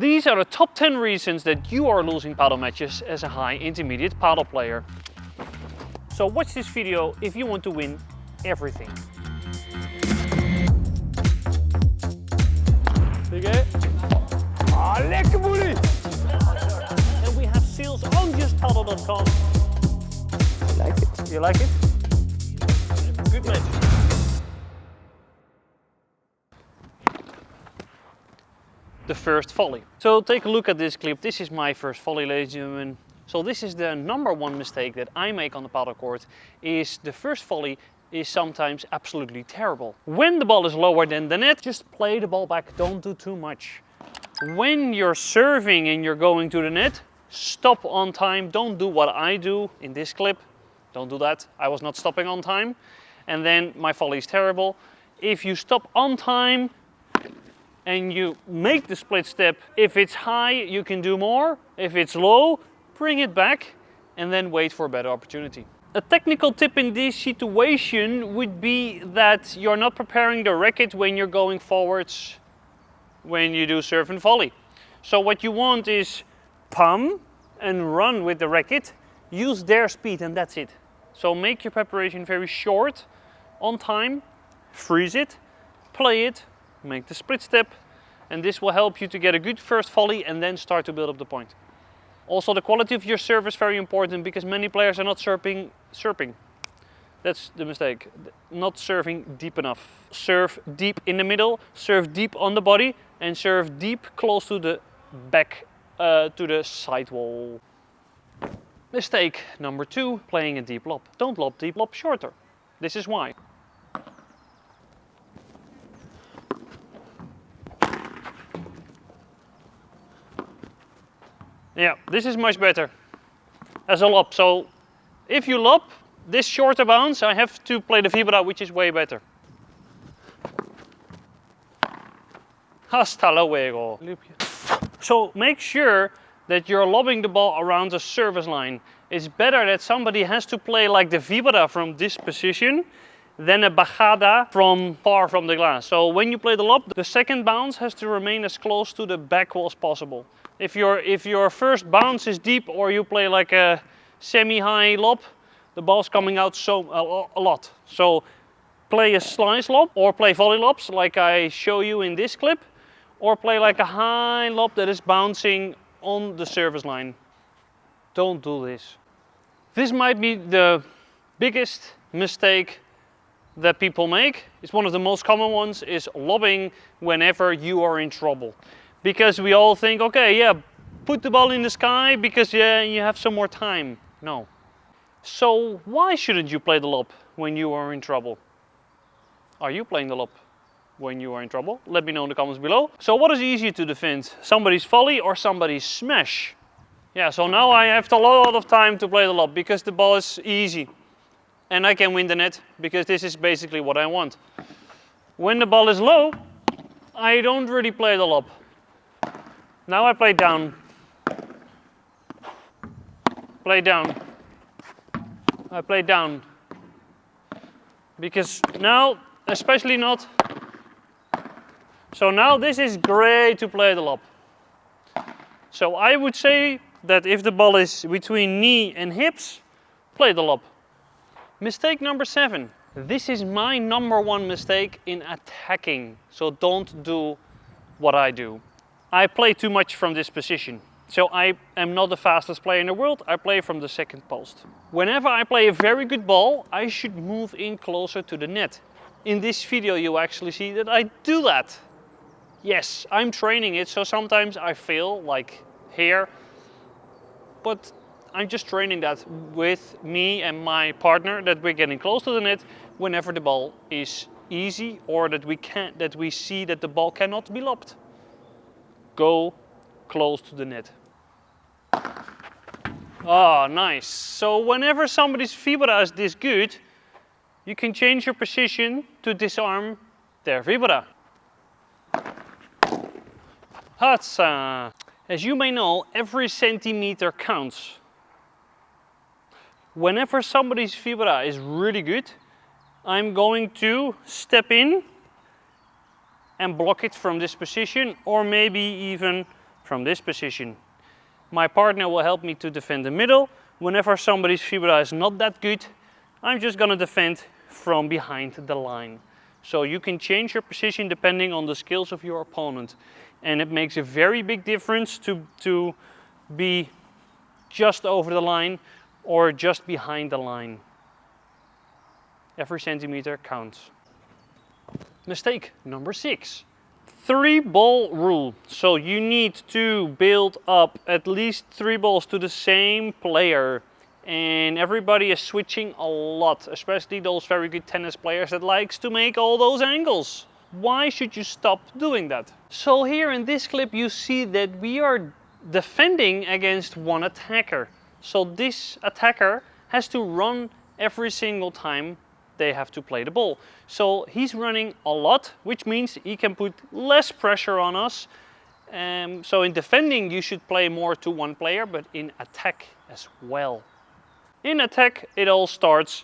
These are the top 10 reasons that you are losing paddle matches as a high intermediate paddle player. So watch this video if you want to win everything. Okay. Ah, lekker boelie! And we have sales on justpaddle.com. I like it. You like it? Good match. The first volley. So take a look at this clip. This is my first volley, ladies and gentlemen. So this is the #1 mistake that I make on the paddle court, is the first volley is sometimes absolutely terrible. When the ball is lower than the net, just play the ball back, don't do too much. When you're serving and you're going to the net, stop on time, don't do what I do in this clip. Don't do that, I was not stopping on time. And then my volley is terrible. If you stop on time and you make the split step, if it's high, you can do more. If it's low, bring it back and then wait for a better opportunity. A technical tip in this situation would be that you're not preparing the racket when you're going forwards when you do serve and volley. So what you want is pump and run with the racket, use their speed and that's it. So make your preparation very short, on time, freeze it, play it, make the split step, and this will help you to get a good first volley and then start to build up the point. Also, the quality of your serve is very important because many players are not serving. That's the mistake. Not serving deep enough. Serve deep in the middle, serve deep on the body, and serve deep close to the back, to the side wall. Mistake number 2, playing a deep lob. Don't lob deep, lob shorter. This is why. Yeah, this is much better as a lob. So if you lob this shorter bounce, I have to play the vibra, which is way better. Hasta luego. So make sure that you're lobbing the ball around the service line. It's better that somebody has to play like the vibra from this position than a bajada from far from the glass. So when you play the lob, the second bounce has to remain as close to the back wall as possible. If your first bounce is deep or you play like a semi-high lob, the ball's coming out a lot. So play a slice lob or play volley lobs like I show you in this clip, or play like a high lob that is bouncing on the service line. Don't do this. This might be the biggest mistake that people make. It's one of the most common ones, is lobbing whenever you are in trouble. Because we all think, okay, yeah, put the ball in the sky because yeah, you have some more time. No. So why shouldn't you play the lob when you are in trouble? Are you playing the lob when you are in trouble? Let me know in the comments below. So what is easier to defend? Somebody's volley or somebody's smash? Yeah, so now I have a lot of time to play the lob because the ball is easy. And I can win the net because this is basically what I want. When the ball is low, I don't really play the lob. Now I play down. Play down. I play down. Because now, especially not. So now this is great to play the lob. So I would say that if the ball is between knee and hips, play the lob. Mistake number 7. This is my #1 mistake in attacking. So don't do what I do. I play too much from this position. So I am not the fastest player in the world, I play from the second post. Whenever I play a very good ball, I should move in closer to the net. In this video you actually see that I do that. Yes, I'm training it, so sometimes I fail, like here. But I'm just training that with me and my partner, that we're getting close to the net whenever the ball is easy or that we see that the ball cannot be lobbed. Go close to the net. Oh, nice. So whenever somebody's vibra is this good, you can change your position to disarm their vibra. Hatsa. As you may know, every centimeter counts. Whenever somebody's vibra is really good, I'm going to step in and block it from this position, or maybe even from this position. My partner will help me to defend the middle. Whenever somebody's fibula is not that good, I'm just gonna defend from behind the line. So you can change your position depending on the skills of your opponent. And it makes a very big difference to be just over the line or just behind the line. Every centimeter counts. Mistake number 6. 3-ball rule. So you need to build up at least 3 balls to the same player. And everybody is switching a lot, especially those very good tennis players that likes to make all those angles. Why should you stop doing that? So here in this clip you see that we are defending against one attacker. So this attacker has to run every single time they have to play the ball. So he's running a lot, which means he can put less pressure on us. So in defending you should play more to one player, but in attack as well. In attack, it all starts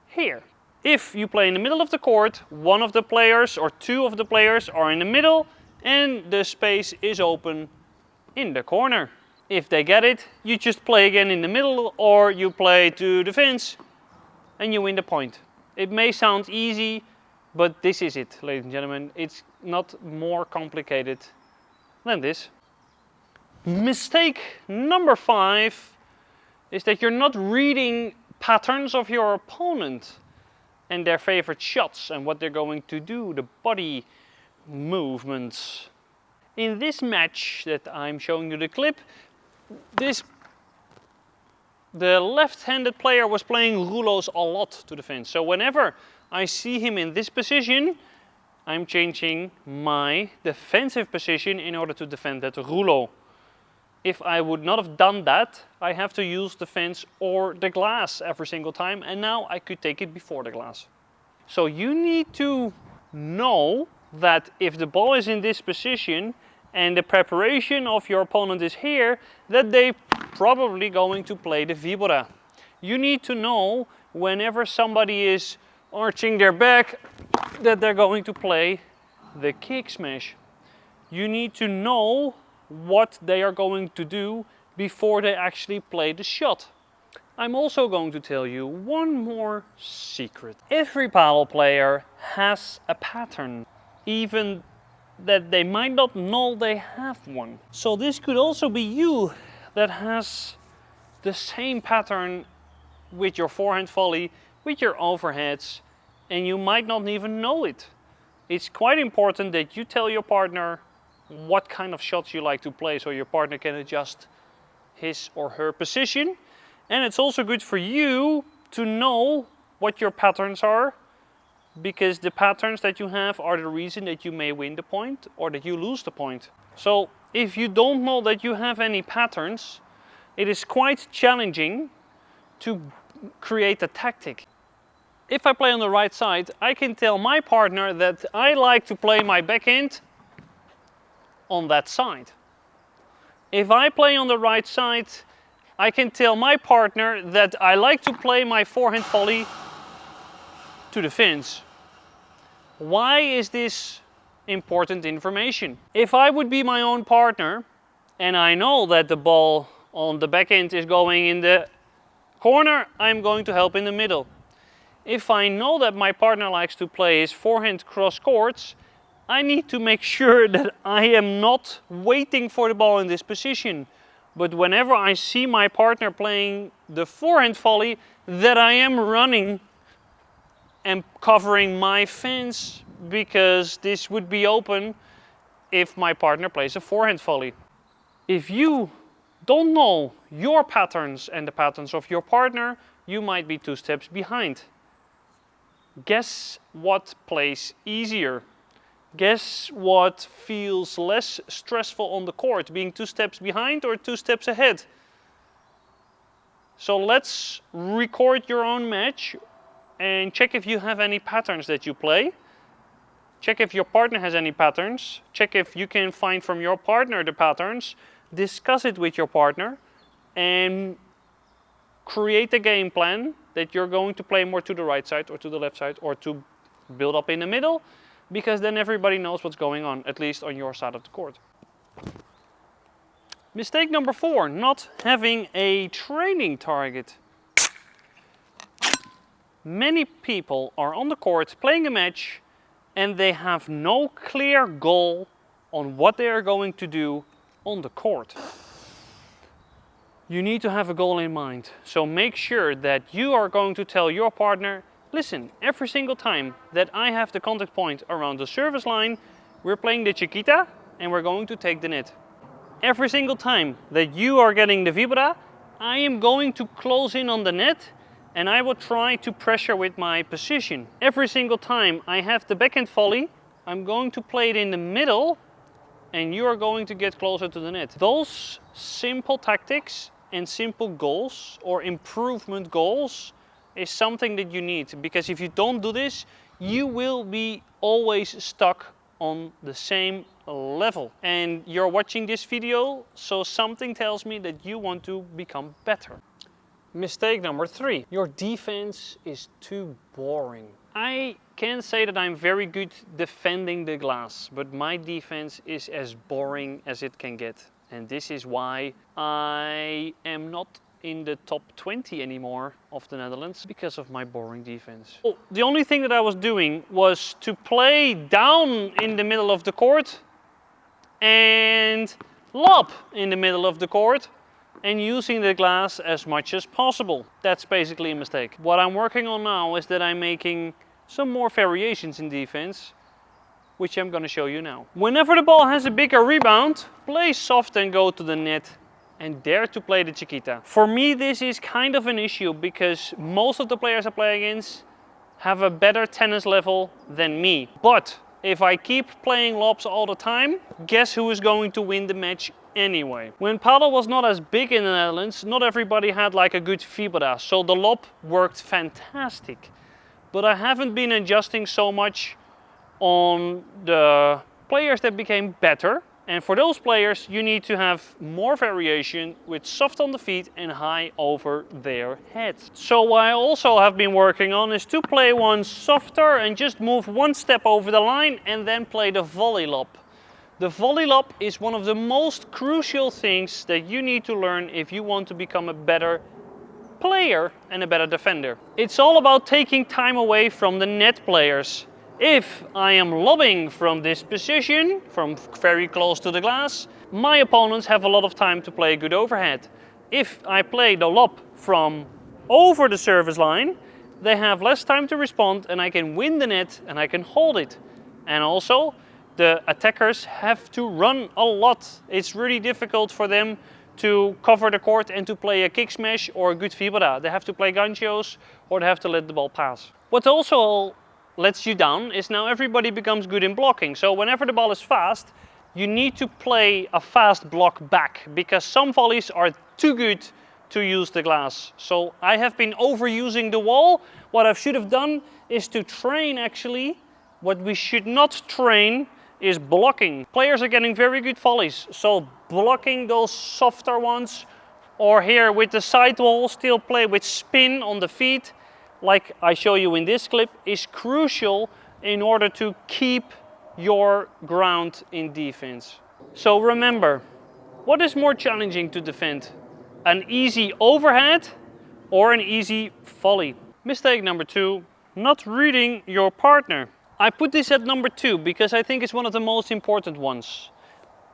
here. If you play in the middle of the court, one of the players or 2 of the players are in the middle and the space is open in the corner. If they get it, you just play again in the middle or you play to the fence and you win the point. It may sound easy, but this is it, ladies and gentlemen. It's not more complicated than this. Mistake number 5. Is that you're not reading patterns of your opponent and their favorite shots and what they're going to do, the body movements. In this match that I'm showing you the clip, the left-handed player was playing rouleaus a lot to the fence. So whenever I see him in this position, I'm changing my defensive position in order to defend that rouleau. If I would not have done that, I have to use the fence or the glass every single time, and now I could take it before the glass. So you need to know that if the ball is in this position and the preparation of your opponent is here, that they're probably going to play the vibora. You need to know whenever somebody is arching their back that they're going to play the kick smash. You need to know what they are going to do before they actually play the shot. I'm also going to tell you one more secret. Every padel player has a pattern, even that they might not know they have one. So this could also be you that has the same pattern with your forehand volley, with your overheads, and you might not even know it. It's quite important that you tell your partner what kind of shots you like to play so your partner can adjust his or her position. And it's also good for you to know what your patterns are, because the patterns that you have are the reason that you may win the point or that you lose the point. So if you don't know that you have any patterns, it is quite challenging to create a tactic. If I play on the right side, I can tell my partner that I like to play my backhand on that side. If I play on the right side, I can tell my partner that I like to play my forehand volley to the fence. Why is this important information? If I would be my own partner and I know that the ball on the backhand is going in the corner, I'm going to help in the middle. If I know that my partner likes to play his forehand cross courts, I need to make sure that I am not waiting for the ball in this position. But whenever I see my partner playing the forehand volley, that I am running and covering my fence, because this would be open if my partner plays a forehand volley. If you don't know your patterns and the patterns of your partner, you might be 2 steps behind. Guess what plays easier? Guess what feels less stressful on the court, being 2 steps behind or 2 steps ahead? So let's record your own match and check if you have any patterns that you play. Check if your partner has any patterns. Check if you can find from your partner the patterns. Discuss it with your partner and create a game plan that you're going to play more to the right side or to the left side or to build up in the middle, because then everybody knows what's going on, at least on your side of the court. Mistake number 4, not having a training target. Many people are on the court playing a match and they have no clear goal on what they are going to do on the court. You need to have a goal in mind. So make sure that you are going to tell your partner, listen, every single time that I have the contact point around the service line, we're playing the chiquita and we're going to take the net. Every single time that you are getting the vibra, I am going to close in on the net and I will try to pressure with my position. Every single time I have the backhand volley, I'm going to play it in the middle and you are going to get closer to the net. Those simple tactics and simple goals or improvement goals is something that you need, because if you don't do this, you will be always stuck on the same level. And you're watching this video, so something tells me that you want to become better. Mistake number 3, your defense is too boring. I can say that I'm very good defending the glass, but my defense is as boring as it can get. And this is why I am not in the top 20 anymore of the Netherlands, because of my boring defense. Oh, the only thing that I was doing was to play down in the middle of the court and lob in the middle of the court and using the glass as much as possible. That's basically a mistake. What I'm working on now is that I'm making some more variations in defense, which I'm going to show you now. Whenever the ball has a bigger rebound, play soft and go to the net and dare to play the chiquita. For me, this is kind of an issue because most of the players I play against have a better tennis level than me. But if I keep playing lobs all the time, guess who is going to win the match anyway? When Padel was not as big in the Netherlands, not everybody had like a good fibra, so the lob worked fantastic. But I haven't been adjusting so much on the players that became better. And for those players, you need to have more variation with soft on the feet and high over their heads. So what I also have been working on is to play one softer and just move one step over the line and then play the volley lob. The volley lob is one of the most crucial things that you need to learn if you want to become a better player and a better defender. It's all about taking time away from the net players. If I am lobbing from this position, from very close to the glass, my opponents have a lot of time to play a good overhead. If I play the lob from over the service line, they have less time to respond and I can win the net and I can hold it. And also, the attackers have to run a lot. It's really difficult for them to cover the court and to play a kick smash or a good fibra. They have to play ganchos or they have to let the ball pass. What also lets you down is now everybody becomes good in blocking. So whenever the ball is fast, you need to play a fast block back because some volleys are too good to use the glass. So I have been overusing the wall. What I should have done is to train actually. What we should not train is blocking. Players are getting very good volleys. So blocking those softer ones, or here with the side wall, still play with spin on the feet, like I show you in this clip, is crucial in order to keep your ground in defense. So remember, what is more challenging to defend? An easy overhead or an easy volley? Mistake number 2, not reading your partner. I put this at number 2 because I think it's one of the most important ones.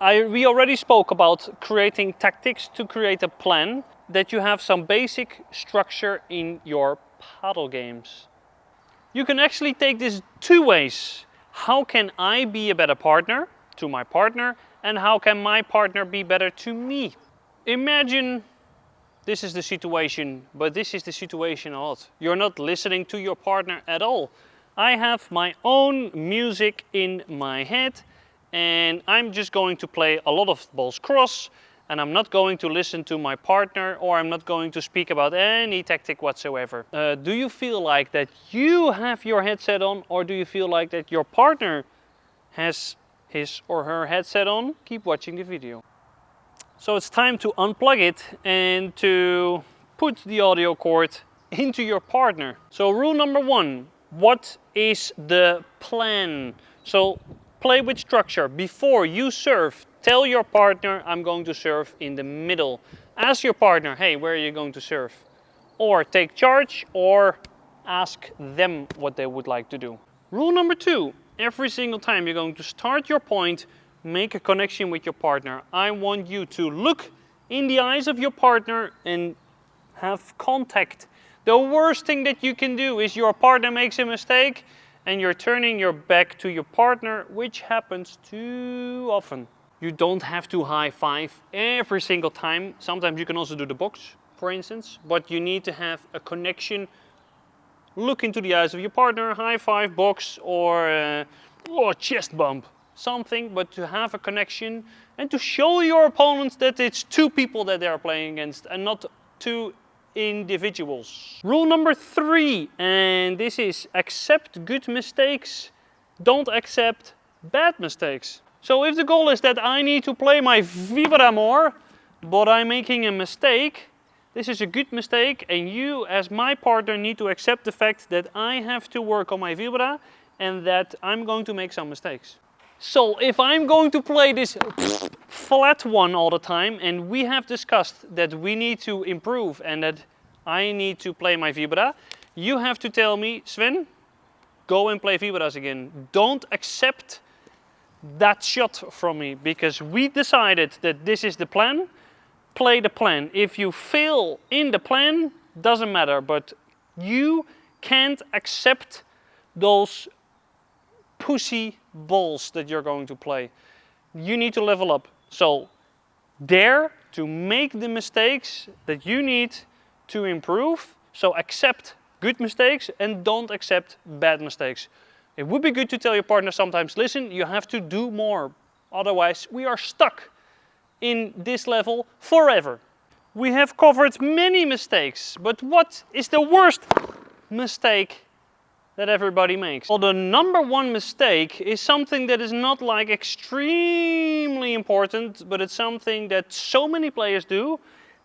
We already spoke about creating tactics to create a plan, that you have some basic structure in your Padel games. You can actually take this 2 ways. How can I be a better partner to my partner, and how can my partner be better to me? Imagine this is the situation, but this is the situation a lot. You're not listening to your partner at all. I have my own music in my head and I'm just going to play a lot of balls cross, and I'm not going to listen to my partner, or I'm not going to speak about any tactic whatsoever. Do you feel like that you have your headset on, or do you feel like that your partner has his or her headset on? Keep watching the video. So it's time to unplug it and to put the audio cord into your partner. So rule number 1, what is the plan? So play with structure. Before you serve, Tell your partner, I'm going to serve in the middle. Ask your partner, hey, where are you going to serve? Or take charge, or ask them what they would like to do. Rule number 2, every single time you're going to start your point, make a connection with your partner. I want you to look in the eyes of your partner and have contact. The worst thing that you can do is your partner makes a mistake and you're turning your back to your partner, which happens too often. You don't have to high five every single time. Sometimes you can also do the box, for instance, but you need to have a connection. Look into the eyes of your partner, high five, box, or chest bump. Something, but to have a connection and to show your opponents that it's two people that they are playing against and not two individuals. Rule number 3, and this is accept good mistakes, don't accept bad mistakes. So if the goal is that I need to play my vibra more, but I'm making a mistake, this is a good mistake, and you as my partner need to accept the fact that I have to work on my vibra and that I'm going to make some mistakes. So if I'm going to play this flat one all the time, and we have discussed that we need to improve and that I need to play my vibra, you have to tell me, Sven, go and play vibras again. Don't accept that shot from me, because we decided that this is the plan. Play the plan. If you fail in the plan, doesn't matter, but you can't accept those pussy balls that you're going to play. You need to level up. So dare to make the mistakes that you need to improve. So accept good mistakes and don't accept bad mistakes. It would be good to tell your partner sometimes, listen, you have to do more. Otherwise we are stuck in this level forever. We have covered many mistakes, but what is the worst mistake that everybody makes? Well, the number 1 mistake is something that is not like extremely important, but it's something that so many players do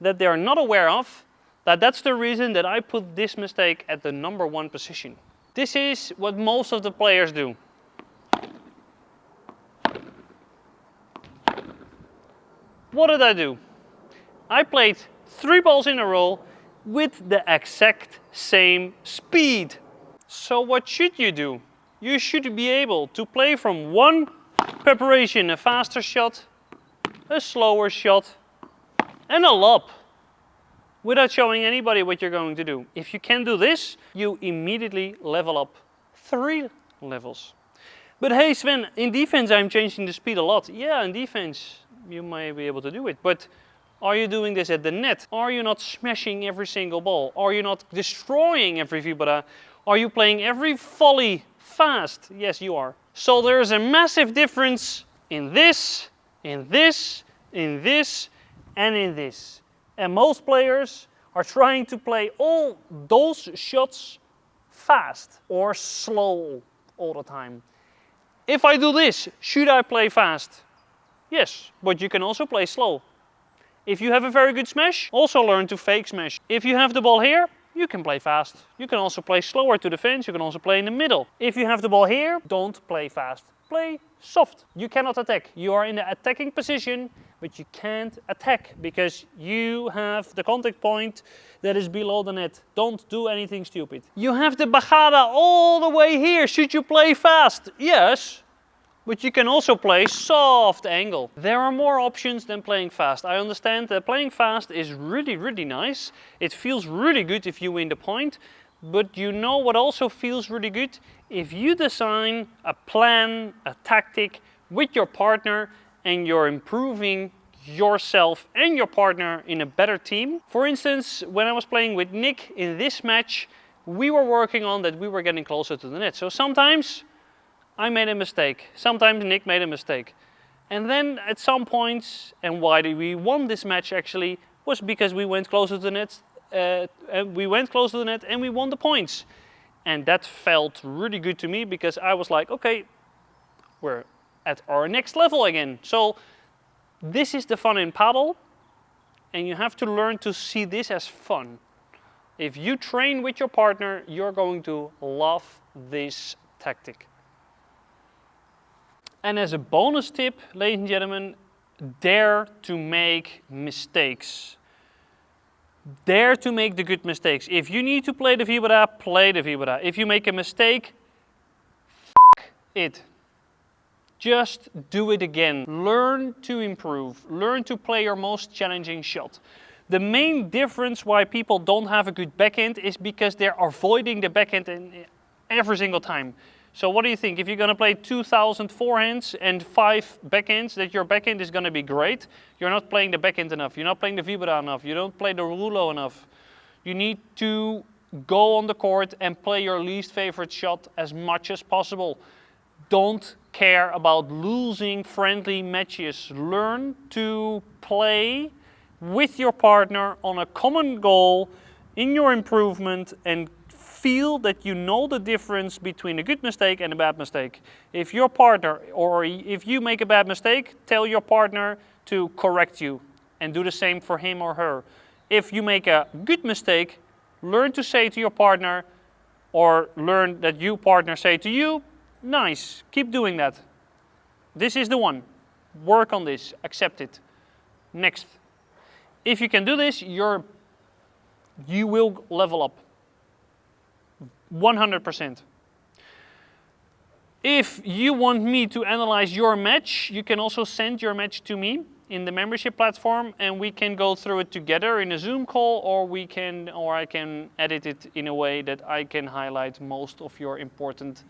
that they are not aware of. That's the reason that I put this mistake at the number 1 position. This is what most of the players do. What did I do? I played 3 balls in a row with the exact same speed. So what should you do? You should be able to play from one preparation, a faster shot, a slower shot, and a lob, without showing anybody what you're going to do. If you can do this, you immediately level up 3 levels. But hey Sven, in defense I'm changing the speed a lot. Yeah, in defense you may be able to do it, but are you doing this at the net? Are you not smashing every single ball? Are you not destroying every vibra? Are you playing every volley fast? Yes, you are. So there is a massive difference in this, in this, in this, and in this. And most players are trying to play all those shots fast or slow all the time. If I do this, should I play fast? Yes, but you can also play slow. If you have a very good smash, also learn to fake smash. If you have the ball here, you can play fast. You can also play slower to the fence, you can also play in the middle. If you have the ball here, don't play fast. Play soft. You cannot attack. You are in the attacking position, but you can't attack because you have the contact point that is below the net. Don't do anything stupid. You have the bajada all the way here. Should you play fast? Yes. But you can also play soft angle. There are more options than playing fast. I understand that playing fast is really, really nice. It feels really good if you win the point. But you know what also feels really good? If you design a plan, a tactic with your partner and you're improving yourself and your partner in a better team. For instance, when I was playing with Nick in this match, we were working on that we were getting closer to the net. So sometimes I made a mistake. Sometimes Nick made a mistake. And then at some points, and why did we won this match actually, was because we went closer to the net. And we won the points. And that felt really good to me because I was like, okay, we're at our next level again. So this is the fun in paddle, and you have to learn to see this as fun. If you train with your partner, you're going to love this tactic. And as a bonus tip, ladies and gentlemen, dare to make mistakes. Dare to make the good mistakes. If you need to play the vibra, play the vibra. If you make a mistake, f it. Just do it again. Learn to improve. Learn to play your most challenging shot. The main difference why people don't have a good backhand is because they're avoiding the backhand every single time. So what do you think? If you're going to play 2,000 forehands and 5 backhands, that your backhand is going to be great, you're not playing the backhand enough. You're not playing the vibra enough. You don't play the rulo enough. You need to go on the court and play your least favorite shot as much as possible. Don't care about losing friendly matches. Learn to play with your partner on a common goal in your improvement and feel that you know the difference between a good mistake and a bad mistake. If your partner, or if you make a bad mistake, tell your partner to correct you and do the same for him or her. If you make a good mistake, learn to say to your partner, or learn that you partner say to you, nice, keep doing that. This is the one. Work on this, accept it. Next. If you can do this, you will level up. 100%. If you want me to analyze your match, you can also send your match to me in the membership platform and we can go through it together in a Zoom call, or I can edit it in a way that I can highlight most of your important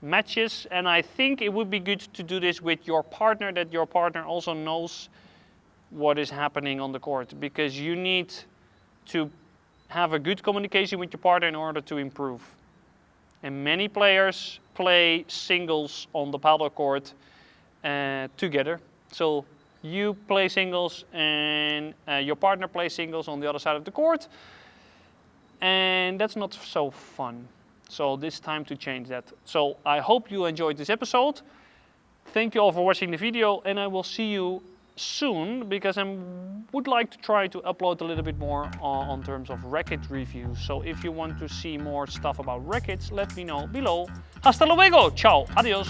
matches. And I think it would be good to do this with your partner, that your partner also knows what is happening on the court, because you need to have a good communication with your partner in order to improve. And many players play singles on the paddle court together. So you play singles and your partner plays singles on the other side of the court. And that's not so fun. So it's time to change that. So I hope you enjoyed this episode. Thank you all for watching the video, and I will see you soon, because I would like to try to upload a little bit more on terms of racket reviews. So if you want to see more stuff about rackets, let me know below. Hasta luego, ciao, adios.